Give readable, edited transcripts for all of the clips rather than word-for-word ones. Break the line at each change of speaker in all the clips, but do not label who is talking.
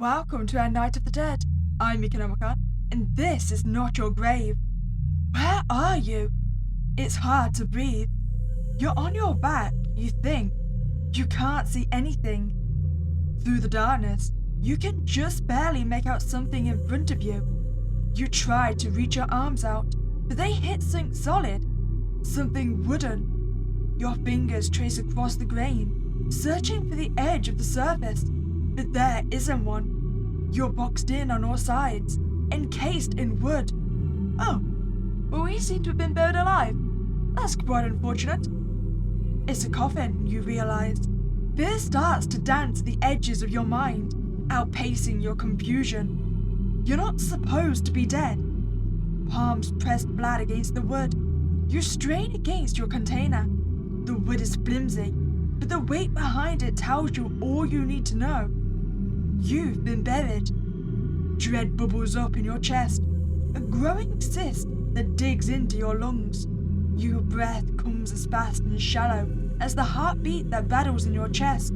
Welcome to our Night of the Dead. I'm Meeka Nomicon, and this is not your grave. Where are you? It's hard to breathe. You're on your back, you think. You can't see anything. Through the darkness, you can just barely make out something in front of you. You try to reach your arms out, but they hit something solid, something wooden. Your fingers trace across the grain, searching for the edge of the surface, but there isn't one. You're boxed in on all sides, encased in wood. Oh, well, we seem to have been buried alive. That's quite unfortunate. It's a coffin, you realize. Fear starts to dance the edges of your mind, outpacing your confusion. You're not supposed to be dead. Palms pressed flat against the wood. You strain against your container. The wood is flimsy, but the weight behind it tells you all you need to know. You've been buried. Dread bubbles up in your chest, a growing cyst that digs into your lungs. Your breath comes as fast and shallow as the heartbeat that rattles in your chest,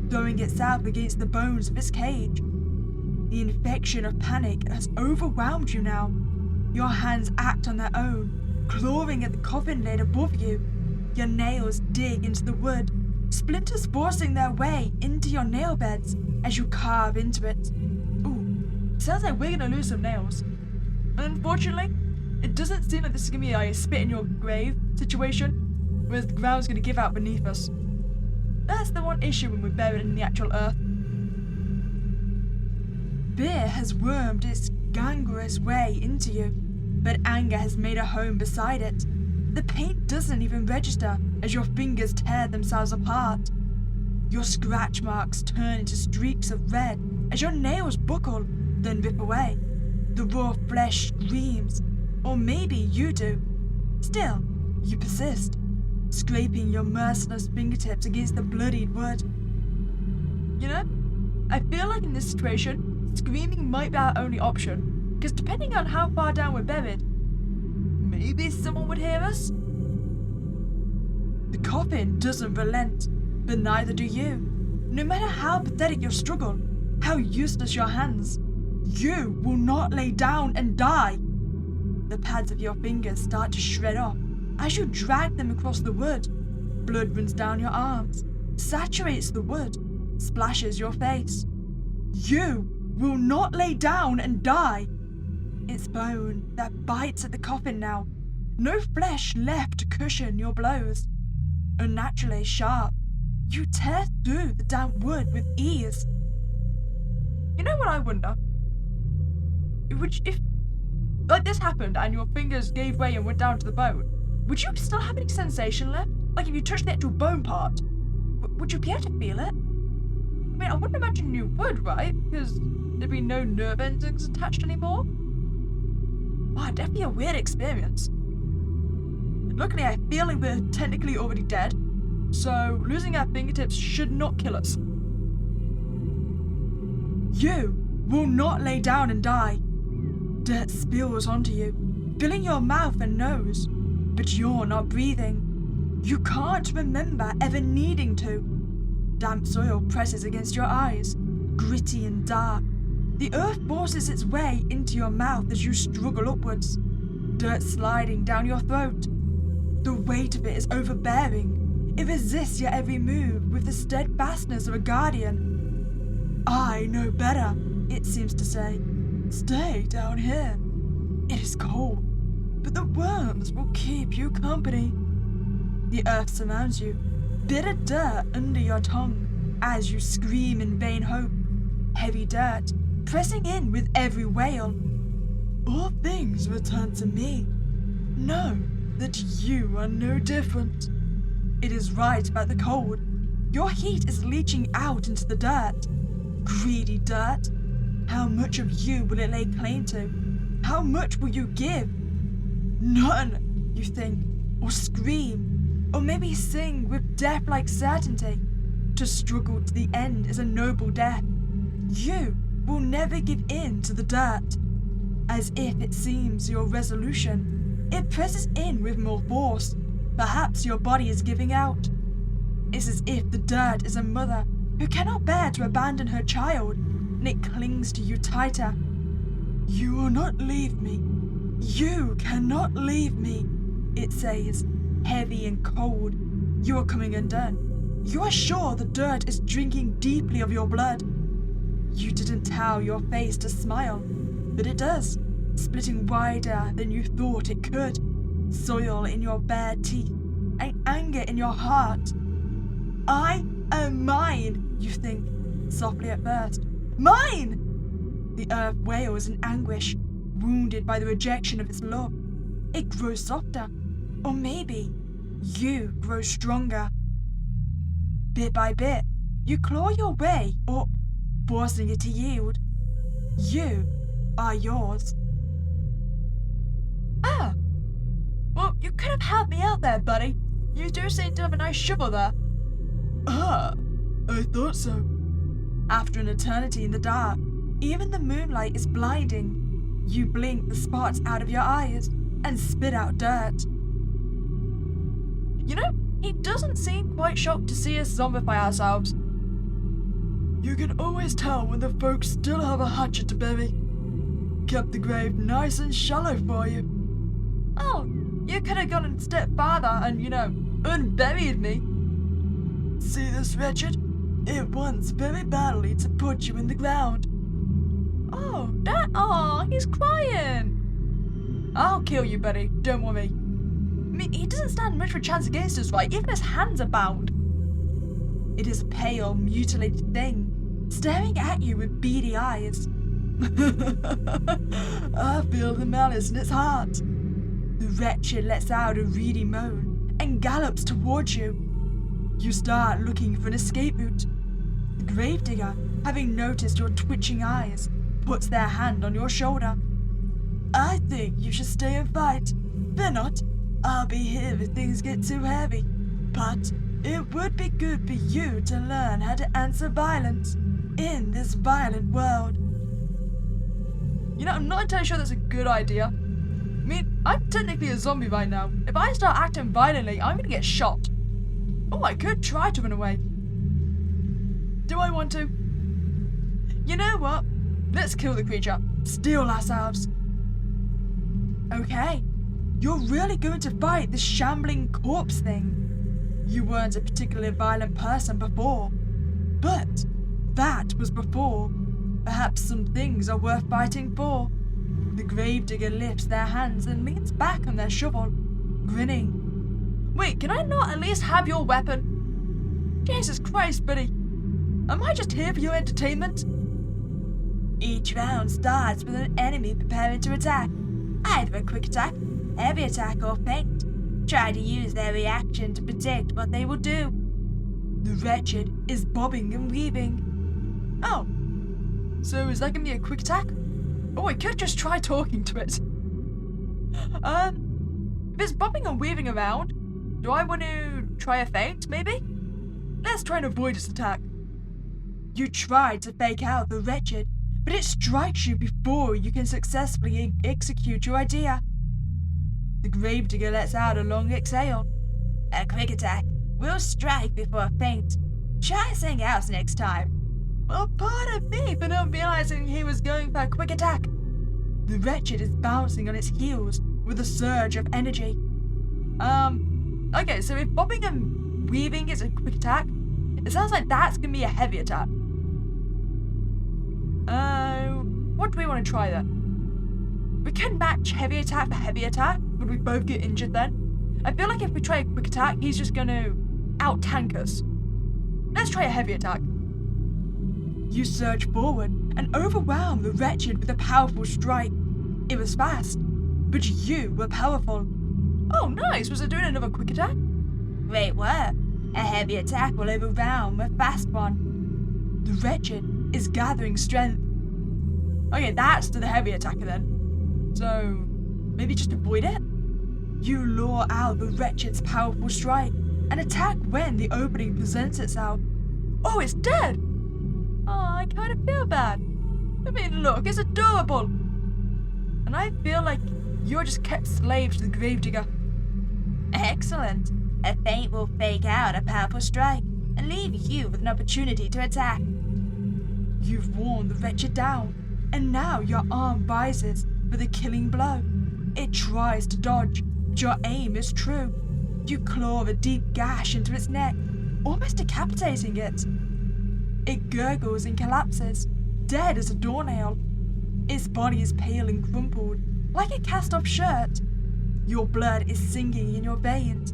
throwing itself against the bones of its cage. The infection of panic has overwhelmed you now. Your hands act on their own, clawing at the coffin lid above you. Your nails dig into the wood, splinters forcing their way into your nail beds as you carve into it. Ooh, sounds like we're gonna lose some nails. Unfortunately, it doesn't seem like this is gonna be a spit in your grave situation, whereas the ground's gonna give out beneath us. That's the one issue when we're buried in the actual earth. Fear has wormed its gangrenous way into you, but anger has made a home beside it. The pain doesn't even register as your fingers tear themselves apart. Your scratch marks turn into streaks of red as your nails buckle, then rip away. The raw flesh screams, or maybe you do. Still, you persist, scraping your merciless fingertips against the bloodied wood. You know, I feel like in this situation, screaming might be our only option, because depending on how far down we're buried, maybe someone would hear us? The coffin doesn't relent, but neither do you. No matter how pathetic your struggle, how useless your hands, you will not lay down and die. The pads of your fingers start to shred off as you drag them across the wood. Blood runs down your arms, saturates the wood, splashes your face. You will not lay down and die. It's bone that bites at the coffin now. No flesh left to cushion your blows. Unnaturally sharp, you tear through the damp wood with ease. You know what I wonder? If like this happened and your fingers gave way and went down to the bone, would you still have any sensation left? Like if you touched the actual bone part, would you be able to feel it? I mean, I wouldn't imagine you would, right? Because there'd be no nerve endings attached anymore. Wow, definitely a weird experience. Luckily, I feel like we're technically already dead, so losing our fingertips should not kill us. You will not lay down and die. Dirt spills onto you, filling your mouth and nose, but you're not breathing. You can't remember ever needing to. Damp soil presses against your eyes, gritty and dark. The earth forces its way into your mouth as you struggle upwards, dirt sliding down your throat. The weight of it is overbearing. It resists your every move with the steadfastness of a guardian. I know better, it seems to say. Stay down here. It is cold, but the worms will keep you company. The earth surrounds you, bitter dirt under your tongue as you scream in vain hope. Heavy dirt pressing in with every wail. All things return to me. Know that you are no different. It is right about the cold. Your heat is leaching out into the dirt. Greedy dirt. How much of you will it lay claim to? How much will you give? None, you think, or scream, or maybe sing with death-like certainty. To struggle to the end is a noble death. You will never give in to the dirt. As if it seems your resolution, it presses in with more force. Perhaps your body is giving out. It's as if the dirt is a mother who cannot bear to abandon her child. and it clings to you tighter. You will not leave me. You cannot leave me, it says, heavy and cold. You are coming undone. You are sure the dirt is drinking deeply of your blood. You didn't tell your face to smile, but it does, splitting wider than you thought it could. Soil in your bare teeth, and anger in your heart. I am mine, you think, softly at first. Mine! The earth wails in anguish, wounded by the rejection of its love. It grows softer, or maybe you grow stronger. Bit by bit, you claw your way up, forcing it to yield. You are yours. Ah! Well, you could have helped me out there, buddy. You do seem to have a nice shovel there. Ah, I thought so. After an eternity in the dark, even the moonlight is blinding. You blink the spots out of your eyes and spit out dirt. You know, he doesn't seem quite shocked to see us zombify ourselves. You can always tell when the folks still have a hatchet to bury. Kept the grave nice and shallow for you. Oh, you could have gone a step farther and, unburied me. See this wretched? It wants very badly to put you in the ground. Oh, he's crying. I'll kill you, buddy, don't worry. I mean, he doesn't stand much of a chance against us, right? Even his hands are bound. It is a pale, mutilated thing, staring at you with beady eyes. I feel the malice in its heart. The wretched lets out a reedy moan and gallops towards you. You start looking for an escape route. The gravedigger, having noticed your twitching eyes, puts their hand on your shoulder. I think you should stay and fight. Fear not, I'll be here if things get too heavy. But it would be good for you to learn how to answer violence in this violent world. I'm not entirely sure that's a good idea. I mean, I'm technically a zombie right now. If I start acting violently, I'm gonna get shot. Oh, I could try to run away. Do I want to? You know what? Let's kill the creature. Steal ourselves. Okay, you're really going to fight this shambling corpse thing. You weren't a particularly violent person before, but that was before. Perhaps some things are worth fighting for. The gravedigger lifts their hands and leans back on their shovel, grinning. Wait, can I not at least have your weapon? Jesus Christ, buddy. Am I just here for your entertainment? Each round starts with an enemy preparing to attack. Either a quick attack, heavy attack, or feint. Try to use their reaction to predict what they will do. The wretched is bobbing and weaving. Oh, so is that going to be a quick attack? Oh, I could just try talking to it. If it's bobbing and weaving around, do I want to try a feint, maybe? Let's try and avoid its attack. You try to fake out the wretched, but it strikes you before you can successfully execute your idea. The gravedigger lets out a long exhale. A quick attack will strike before a feint. Try something else next time. Well, pardon me for not realizing he was going for a quick attack. The wretched is bouncing on its heels with a surge of energy. Okay, so if bobbing and weaving is a quick attack, it sounds like that's going to be a heavy attack. What do we want to try then? We can match heavy attack for heavy attack. Would we both get injured then? I feel like if we try a quick attack, he's just going to out-tank us. Let's try a heavy attack. You surge forward and overwhelm the wretched with a powerful strike. It was fast, but you were powerful. Oh, nice. Was it doing another quick attack? Great work. A heavy attack will overwhelm a fast one. The wretched is gathering strength. Okay, that's to the heavy attacker then. So, maybe just avoid it? You lure out the wretched's powerful strike and attack when the opening presents itself. Oh, it's dead! Oh, I kind of feel bad. I mean, look, it's adorable. And I feel like you're just kept slave to the gravedigger. Excellent. A feint will fake out a powerful strike and leave you with an opportunity to attack. You've worn the wretched down, and now your arm rises for the killing blow. It tries to dodge, but your aim is true. You claw a deep gash into its neck, almost decapitating it. It gurgles and collapses, dead as a doornail. Its body is pale and crumpled, like a cast-off shirt. Your blood is singing in your veins.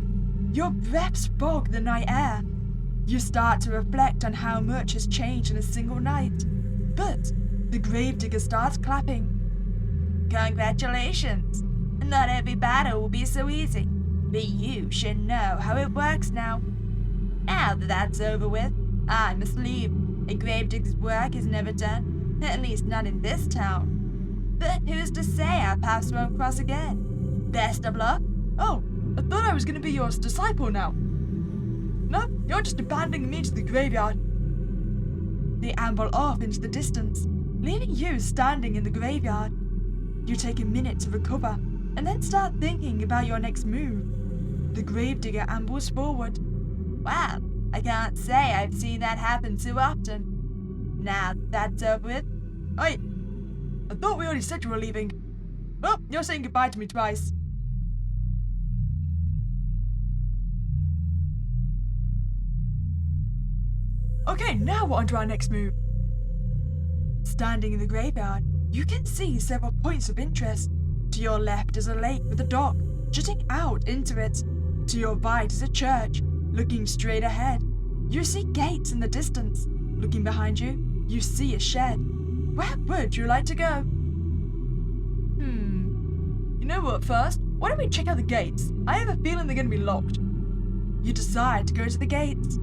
Your breaths fog the night air. You start to reflect on how much has changed in a single night. But the gravedigger starts clapping. Congratulations! Not every battle will be so easy, but you should know how it works now. Now that that's over with, I must leave. A gravedigger's work is never done, at least not in this town. But who's to say our paths won't cross again? Best of luck.
Oh, I thought I was going to be your disciple now. No, you're just abandoning me to the graveyard.
They amble off into the distance, leaving you standing in the graveyard. You take a minute to recover, and then start thinking about your next move. The gravedigger ambles forward. Well, I can't say I've seen that happen too often. Now that's over with.
I thought we already said you were leaving. Oh, you're saying goodbye to me twice. Okay, now we're on to our next move.
Standing in the graveyard, you can see several points of interest. To your left is a lake with a dock jutting out into it. To your right is a church. Looking straight ahead, you see gates in the distance. Looking behind you, you see a shed. Where would you like to go?
You know what, first, why don't we check out the gates? I have a feeling they're going to be locked.
You decide to go to the gates.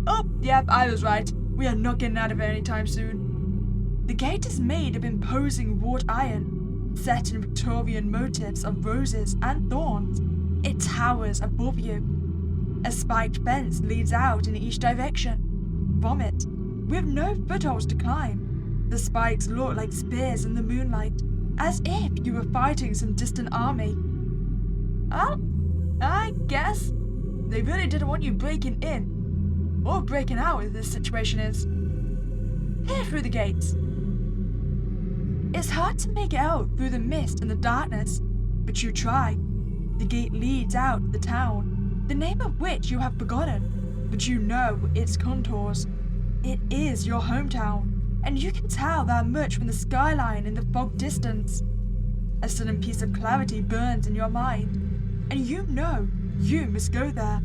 Oh, yep, I was right. We are not getting out of here anytime soon.
The gate is made of imposing wrought iron, set in Victorian motifs of roses and thorns. It towers above you. A spiked fence leads out in each direction. From it, with no footholds to climb, the spikes look like spears in the moonlight, as if you were fighting some distant army.
Well, I guess they really didn't want you breaking in. Or breaking out as this situation is.
Here through the gates. It's hard to make it out through the mist and the darkness, but you try. The gate leads out to the town, the name of which you have forgotten, but you know its contours. It is your hometown, and you can tell that much from the skyline in the fog distance. A sudden piece of clarity burns in your mind, and you know you must go there.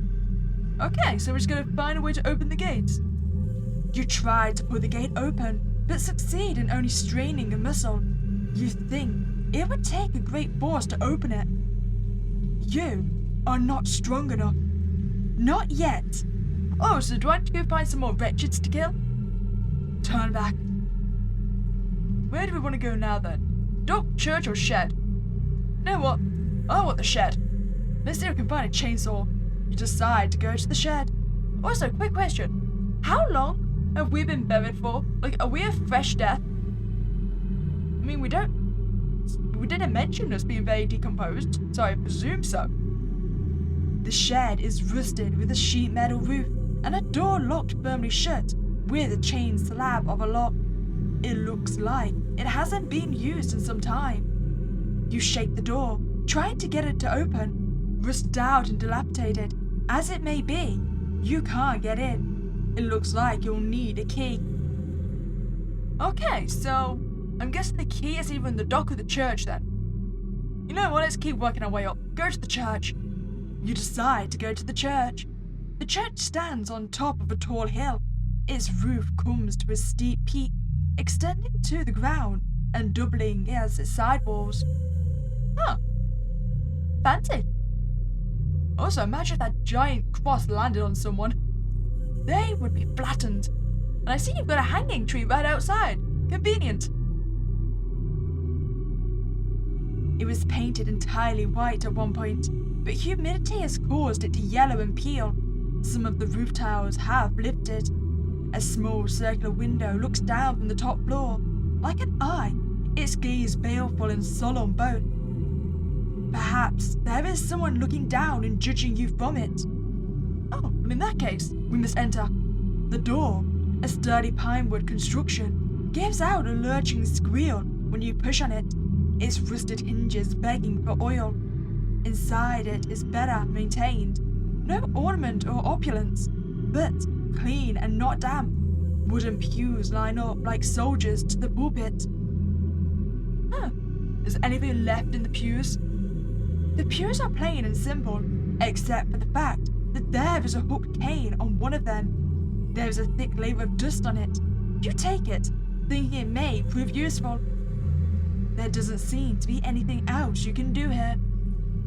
Okay, so we're just going to find a way to open the gates.
You try to pull the gate open, but succeed in only straining a muscle. You think it would take a great force to open it. You are not strong enough. Not yet.
Oh, so do I have to go find some more wretches to kill?
Turn back.
Where do we want to go now then? Dock, church, or shed? You know what? I want the shed. Let's see if we can find a chainsaw.
You decide to go to the shed.
Also, quick question. How long have we been buried for? Like, are we a fresh death? I mean, we didn't mention us being very decomposed, so I presume so.
The shed is rusted with a sheet metal roof and a door locked firmly shut with a chain slab of a lock. It looks like it hasn't been used in some time. You shake the door, trying to get it to open. Rusted out and dilapidated as it may be, you can't get in. It looks like you'll need a key.
Okay, so I'm guessing the key is either in the dock or the church then. You know what, let's keep working our way up. Go to the church.
You decide to go to the church. The church stands on top of a tall hill. Its roof comes to a steep peak, extending to the ground and doubling as its side walls.
Huh. Fancy. Also, imagine if that giant cross landed on someone. They would be flattened. And I see you've got a hanging tree right outside. Convenient.
It was painted entirely white at one point, but humidity has caused it to yellow and peel. Some of the roof tiles have lifted. A small circular window looks down from the top floor, like an eye, its gaze baleful and solemn both. Perhaps there is someone looking down and judging you from it.
Oh, well in that case, we must enter.
The door, a sturdy pinewood construction, gives out a lurching squeal when you push on it, its rusted hinges begging for oil. Inside it is better maintained, no ornament or opulence, but clean and not damp. Wooden pews line up like soldiers to the pulpit.
Huh. Is anything left in the pews?
The pews are plain and simple, except for the fact that there is a hooked cane on one of them. There is a thick layer of dust on it. You take it, thinking it may prove useful. There doesn't seem to be anything else you can do here.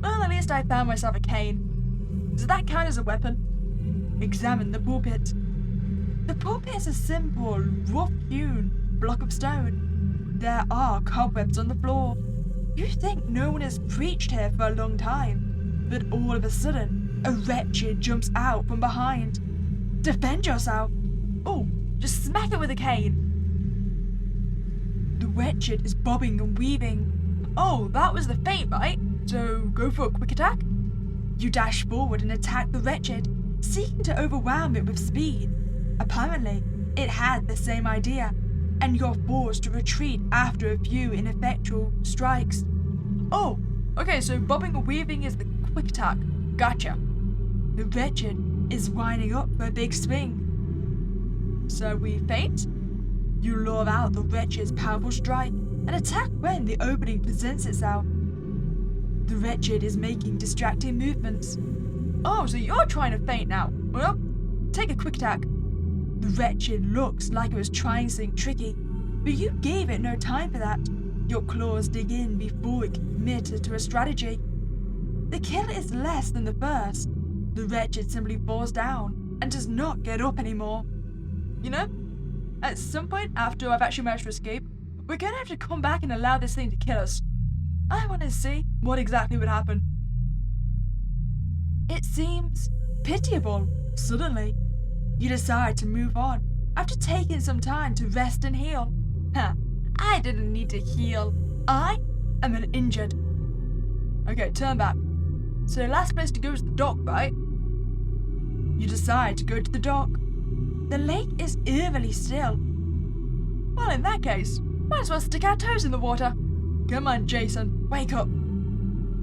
Well, at least I found myself a cane. Does that count as a weapon?
Examine the pulpit. The pulpit is a simple, rough-hewn block of stone. There are cobwebs on the floor. You think no one has preached here for a long time, but all of a sudden, a wretched jumps out from behind. Defend yourself.
Oh, just smack it with a cane.
The wretched is bobbing and weaving.
Oh, that was the feint, right? So go for a quick attack?
You dash forward and attack the wretched, seeking to overwhelm it with speed. Apparently, it had the same idea, and you're forced to retreat after a few ineffectual strikes.
Oh, okay, so bobbing and weaving is the quick attack. Gotcha.
The wretched is winding up for a big swing.
So we feint?
You lure out the wretched's powerful strike and attack when the opening presents itself. The wretched is making distracting movements.
Oh, so you're trying to feint now. Well, take a quick attack.
The wretched looks like it was trying something tricky, but you gave it no time for that. Your claws dig in before it can commit to a strategy. The kill is less than the first. The wretched simply falls down and does not get up anymore.
You know, at some point after I've actually managed to escape, we're gonna have to come back and allow this thing to kill us. I want to see what exactly would happen.
It seems pitiable. Suddenly, you decide to move on after taking some time to rest and heal.
Huh, I didn't need to heal. I am an injured. Okay, turn back. So the last place to go is the dock, right?
You decide to go to the dock. The lake is eerily still.
Well, in that case, might as well stick our toes in the water. Come on, Jason, wake up.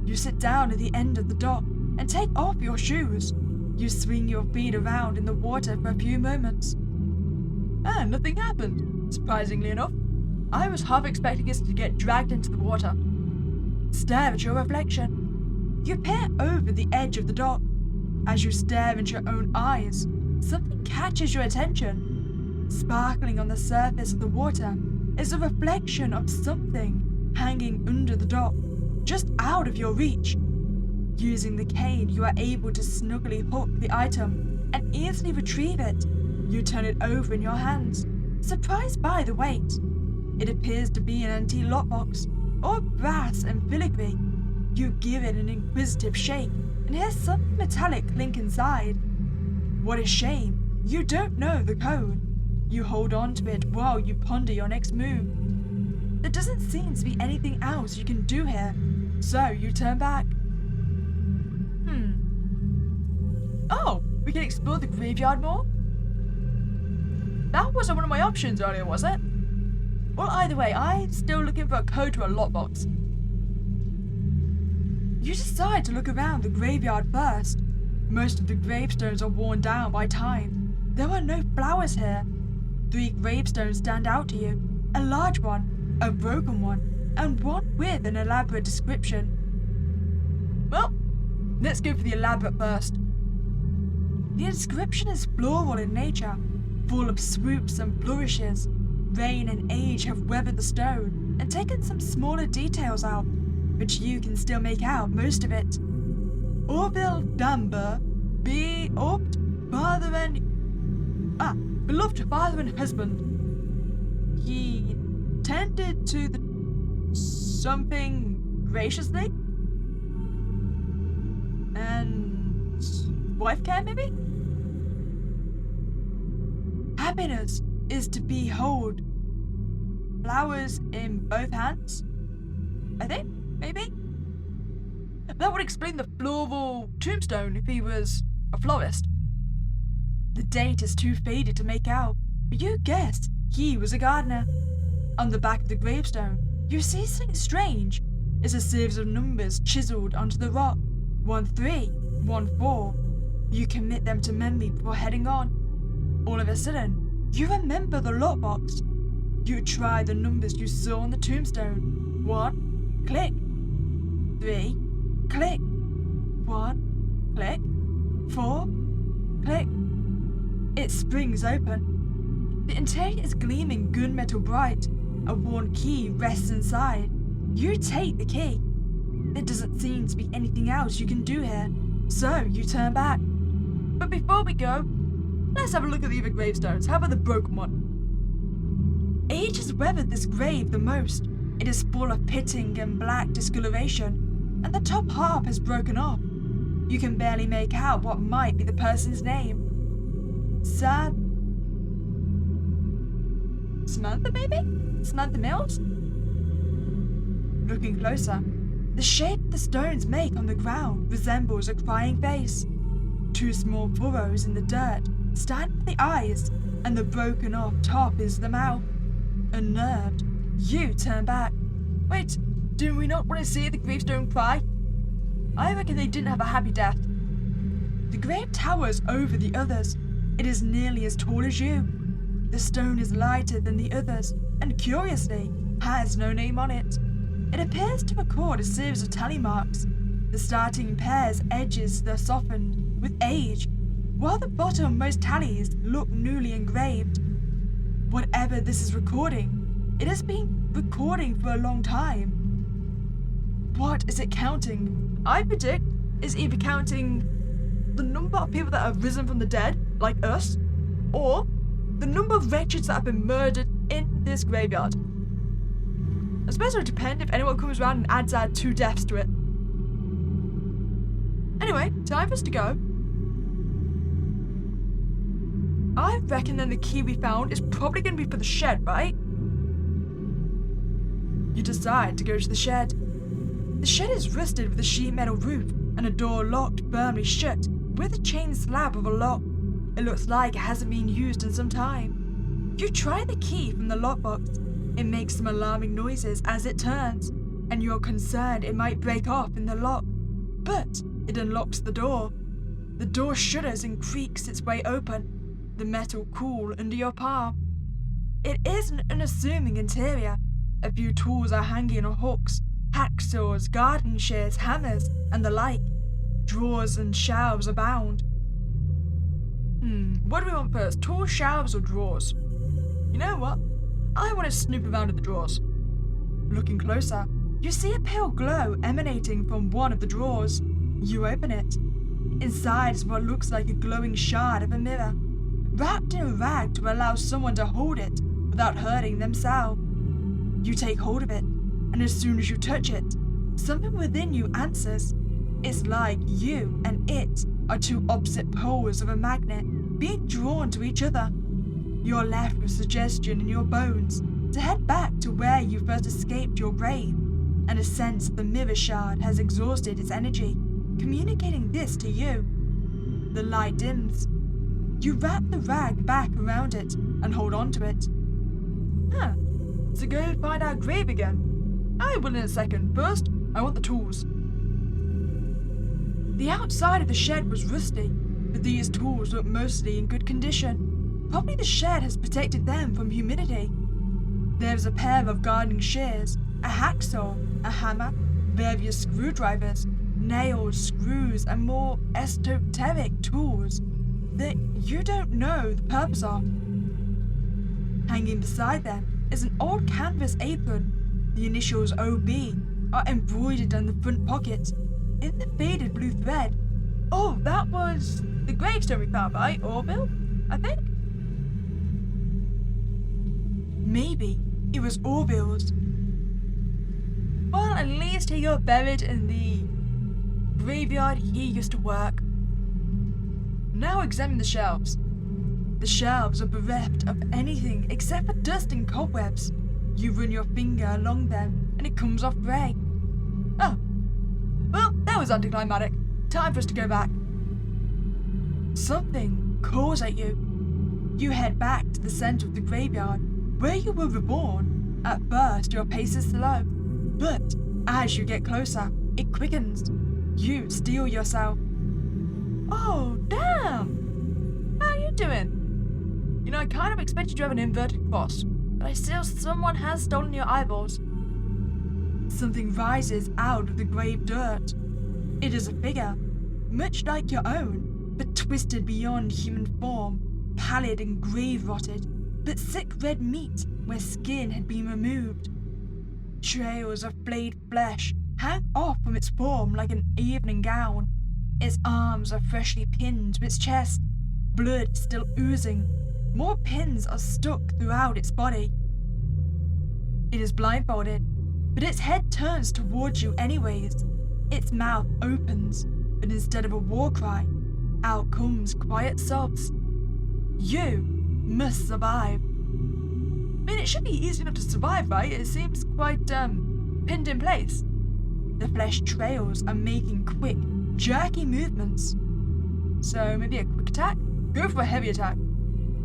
You sit down at the end of the dock and take off your shoes. You swing your feet around in the water for a few moments.
And nothing happened, surprisingly enough. I was half expecting us to get dragged into the water.
Stare at your reflection. You peer over the edge of the dock. As you stare into your own eyes, something catches your attention. Sparkling on the surface of the water is a reflection of something hanging under the dock, just out of your reach. Using the cane, you are able to snugly hook the item and easily retrieve it. You turn it over in your hands, surprised by the weight. It appears to be an antique lockbox, or brass and filigree. You give it an inquisitive shake and hear something metallic clink inside. What a shame, you don't know the code. You hold on to it while you ponder your next move. There doesn't seem to be anything else you can do here, so you turn back.
Oh, we can explore the graveyard more? That wasn't one of my options earlier, was it? Well, either way, I'm still looking for a code to a lockbox.
You decide to look around the graveyard first. Most of the gravestones are worn down by time. There are no flowers here. 3 gravestones stand out to you. A large one, a broken one, and one with an elaborate description.
Well, let's go for the elaborate first.
The inscription is floral in nature, full of swoops and flourishes. Rain and age have weathered the stone and taken some smaller details out, but you can still make out most of it. Orville Dunbar, be opt, father and... beloved father and husband. He tended to the... something graciously? And... wife care, maybe? Happiness is to behold. Flowers in both hands? I think, maybe?
That would explain the floral tombstone if he was a florist.
The date is too faded to make out, but you guess he was a gardener. On the back of the gravestone, you see something strange. It's a series of numbers chiseled onto the rock. 13, 14. You commit them to memory before heading on. All of a sudden, you remember the lockbox. You try the numbers you saw on the tombstone. 1, click. 3, click. 1, click. 4, click. It springs open. The interior is gleaming gunmetal bright. A worn key rests inside. You take the key. There doesn't seem to be anything else you can do here, so you turn back.
But before we go, let's have a look at the other gravestones. How about the broken one?
Age has weathered this grave the most. It is full of pitting and black discoloration, and the top half has broken off. You can barely make out what might be the person's name.
Samantha, maybe? Samantha Mills?
Looking closer, the shape the stones make on the ground resembles a crying face. 2 small furrows in the dirt stand for the eyes, and the broken off top is the mouth. Unnerved, you turn back.
Wait, do we not want to see the gravestone cry? I reckon they didn't have a happy death.
The grave towers over the others. It is nearly as tall as you. The stone is lighter than the others, and curiously, has no name on it. It appears to record a series of tally marks. The starting pair's edges are softened with age, while the bottom-most tallies look newly engraved. Whatever this is recording, it has been recording for a long time. What is it counting?
I predict it's either counting the number of people that have risen from the dead, like us, or the number of wretches that have been murdered in this graveyard. I suppose it would depend if anyone comes around and adds 2 deaths to it. Anyway, time for us to go. I reckon then the key we found is probably going to be for the shed, right?
You decide to go to the shed. The shed is rusted with a sheet metal roof and a door locked firmly shut with a chain slab of a lock. It looks like it hasn't been used in some time. You try the key from the lockbox. It makes some alarming noises as it turns, and you're concerned it might break off in the lock. But it unlocks the door. The door shudders and creaks its way open, the metal cool under your palm. It is an unassuming interior. A few tools are hanging on hooks, hacksaws, garden shears, hammers, and the like. Drawers and shelves abound.
What do we want first? Tools, shelves, or drawers? You know what? I want to snoop around in the drawers.
Looking closer, you see a pale glow emanating from one of the drawers. You open it. Inside is what looks like a glowing shard of a mirror, wrapped in a rag to allow someone to hold it without hurting themselves. You take hold of it, and as soon as you touch it, something within you answers. It's like you and it are 2 opposite poles of a magnet being drawn to each other. You're left with suggestion in your bones to head back to where you first escaped your grave, and a sense the mirror shard has exhausted its energy, communicating this to you. The light dims. You wrap the rag back around it and hold on to it.
So go find our grave again. I will in a second. First, I want the tools.
The outside of the shed was rusty, but these tools look mostly in good condition. Probably the shed has protected them from humidity. There's a pair of gardening shears, a hacksaw, a hammer, various screwdrivers, nails, screws, and more esoteric tools that you don't know the purpose of. Hanging beside them is an old canvas apron. The initials OB are embroidered on the front pocket in the faded blue thread.
Oh, that was the gravestone we found, right? Orville, I think?
Maybe it was Orville's.
Well, at least he got buried in the graveyard he used to work. Now examine the shelves.
The shelves are bereft of anything except for dust and cobwebs. You run your finger along them and it comes off grey.
Oh, well, that was anticlimactic. Time for us to go back.
Something calls at you. You head back to the centre of the graveyard. Where you were reborn, at first your pace is slow, but as you get closer, it quickens. You steel yourself.
Oh, damn! How are you doing? You know, I kind of expected you to have an inverted cross, but I still, someone has stolen your eyeballs.
Something rises out of the grave dirt. It is a figure, much like your own, but twisted beyond human form, pallid and grave-rotted, but sick red meat where skin had been removed. Trails of flayed flesh hang off from its form like an evening gown. Its arms are freshly pinned to its chest, blood still oozing. More pins are stuck throughout its body. It is blindfolded, but its head turns towards you anyways. Its mouth opens, but instead of a war cry, out comes quiet sobs. You must survive.
I mean, it should be easy enough to survive, right? It seems quite, pinned in place.
The flesh trails are making quick, jerky movements.
So maybe a quick attack? Go for a heavy attack.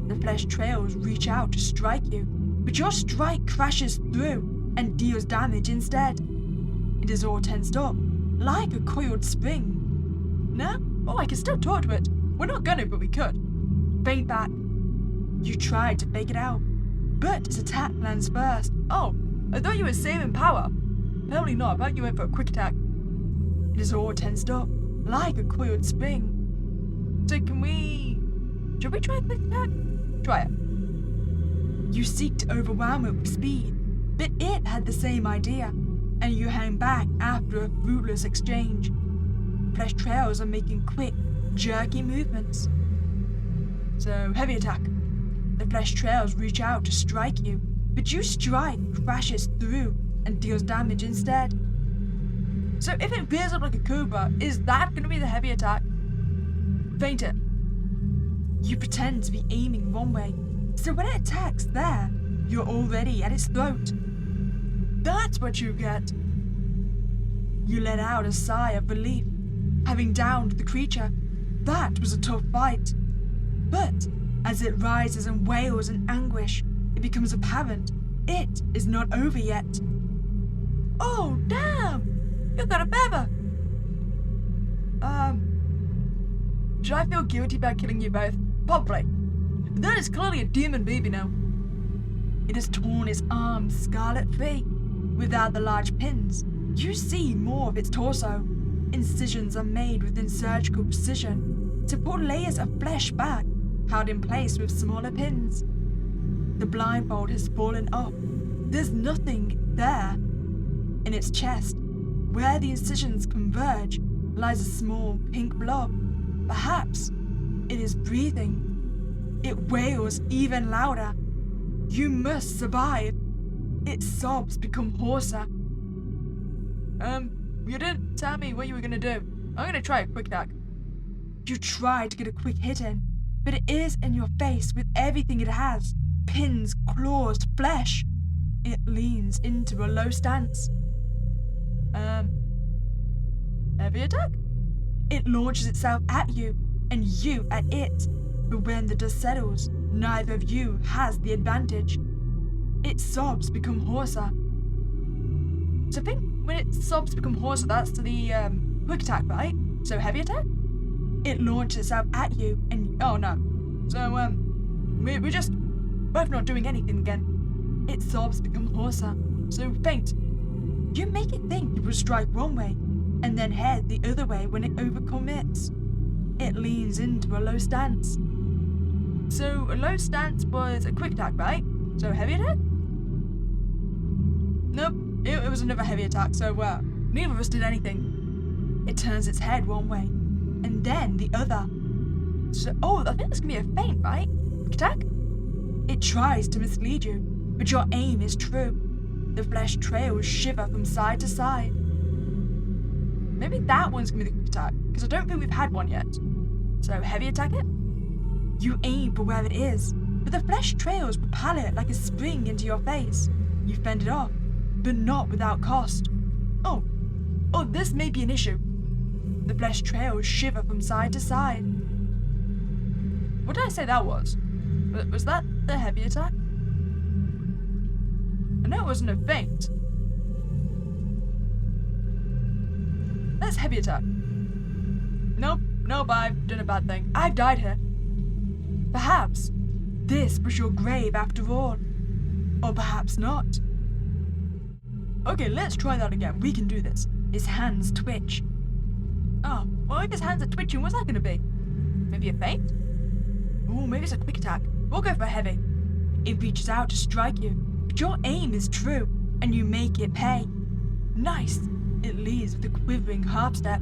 The flesh trails reach out to strike you, but your strike crashes through and deals damage instead. It is all tensed up, like a coiled spring.
No? Oh, I can still talk to it. We're not gonna, but we could.
Faint back. You tried to fake it out, but its attack lands first.
Oh, I thought you were saving power. Apparently not. Apparently you went for a quick attack.
It is all tensed up, like a coiled spring.
So should we try a quick attack? Try it.
You seek to overwhelm it with speed, but it had the same idea, and you hang back after a fruitless exchange. Flesh trails are making quick, jerky movements.
So, heavy attack.
The flesh trails reach out to strike you, but you strike crashes through and deals damage instead.
So if it rears up like a cobra, is that going to be the heavy attack? Feint it.
You pretend to be aiming one way, so when it attacks there, you're already at its throat.
That's what you get.
You let out a sigh of relief, having downed the creature. That was a tough fight. But as it rises and wails in anguish, it becomes apparent it is not over yet.
Oh, damn! You got a feather! Should I feel guilty about killing you both? Probably. But that is clearly a demon baby now.
It has torn its arms scarlet free. Without the large pins, you see more of its torso. Incisions are made within surgical precision to pull layers of flesh back, held in place with smaller pins. The blindfold has fallen off. There's nothing there. In its chest, where the incisions converge, lies a small pink blob. Perhaps it is breathing. It wails even louder. You must survive. Its sobs become hoarser.
You didn't tell me what you were gonna do. I'm gonna try a quick attack.
You try to get a quick hit in, but it is in your face with everything it has. Pins, claws, flesh. It leans into a low stance.
Heavy attack?
It launches itself at you, and you at it. But when the dust settles, neither of you has the advantage. Its sobs become hoarser.
So I think when its sobs become hoarser, that's the quick attack, right? So heavy attack?
It launches itself at you, and
oh no. So we're just both not doing anything again.
Its sobs become hoarser.
So feint.
You make it think it will strike one way, and then head the other way when it overcommits. It leans into a low stance.
So a low stance was a quick attack, right? So heavy attack? Nope, it was another heavy attack, so neither of us did anything.
It turns its head one way, and then the other.
So, I think that's gonna be a feint, right? Quick attack?
It tries to mislead you, but your aim is true. The flesh trails shiver from side to side.
Maybe that one's gonna be the quick attack, because I don't think we've had one yet. So heavy attack it?
You aim for where it is, but the flesh trails propel it like a spring into your face. You fend it off, but not without cost.
Oh, this may be an issue.
The flesh trails shiver from side to side.
What did I say that was? Was that the heavy attack? know it wasn't a feint. That's heavy attack. Nope, I've done a bad thing. I've died here. Perhaps this was your grave after all. Or perhaps not. Okay, let's try that again. We can do this. His hands twitch. Oh, well, if his hands are twitching, what's that going to be? Maybe a feint? Ooh, maybe it's a quick attack. We'll go for heavy. It reaches out to strike you, but your aim is true, and you make it pay. Nice. It leads with a quivering half step.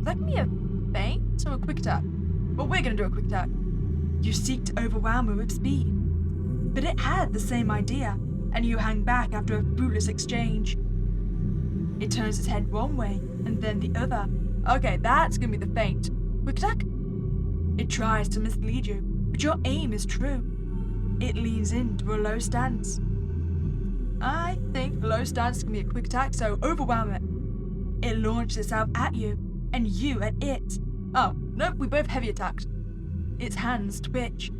That can be a feint or a quick attack. But we're going to do a quick attack. You seek to overwhelm her with speed. But it had the same idea, and you hang back after a fruitless exchange. It turns its head one way, and then the other. Okay, that's going to be the feint. Quick attack? It tries to mislead you, but your aim is true. It leans into a low stance. I think low stance can be a quick attack, so overwhelm it. It launches itself at you, and you at it. Oh, nope, we both heavy attacked. Its hands twitch.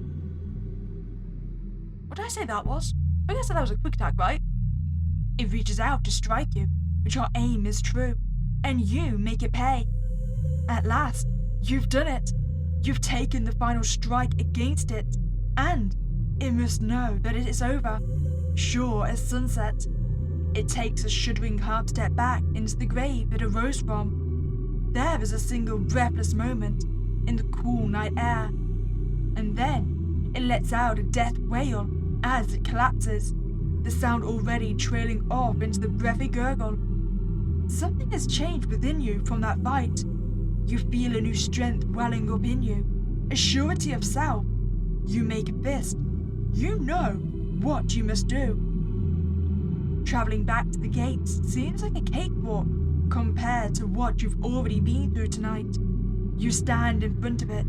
What did I say that was? I guess that was a quick attack, right? It reaches out to strike you, but your aim is true, and you make it pay. At last, you've done it. You've taken the final strike against it, and it must know that it is over, sure as sunset. It takes a shuddering half step back into the grave it arose from. There is a single breathless moment in the cool night air, and then it lets out a death wail as it collapses, the sound already trailing off into the breathy gurgle. Something has changed within you from that fight. You feel a new strength welling up in you, a surety of self. You make a fist. You know what you must do. Travelling back to the gates seems like a cakewalk compared to what you've already been through tonight. You stand in front of it.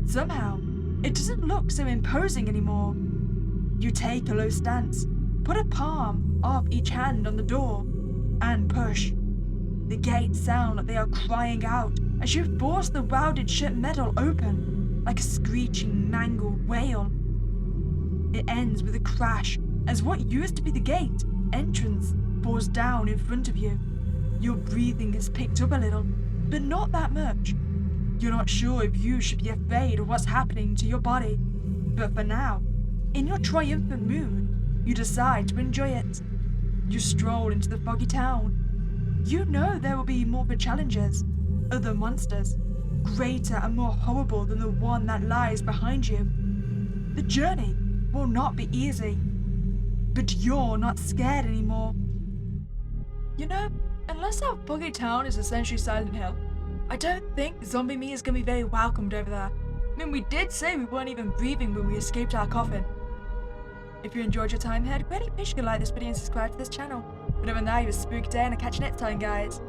Somehow, it doesn't look so imposing anymore. You take a low stance, put a palm of each hand on the door, and push. The gates sound like they are crying out as you force the welded shut metal open, like a screeching, mangled wail. It ends with a crash as what used to be the gate entrance pours down in front of you. Your breathing has picked up a little, but not that much. You're not sure if you should be afraid of what's happening to your body, but for now, in your triumphant mood, you decide to enjoy it. You stroll into the foggy town. You know there will be more challenges, other monsters, greater and more horrible than the one that lies behind you. The journey will not be easy, but you're not scared anymore. You know, unless our foggy town is essentially Silent Hill, I don't think zombie me is going to be very welcomed over there. I mean, we did say we weren't even breathing when we escaped our coffin. If you enjoyed your time here, I'd really appreciate you to like this video and subscribe to this channel. But other than that, you have a spooky day and I'll catch you next time, guys.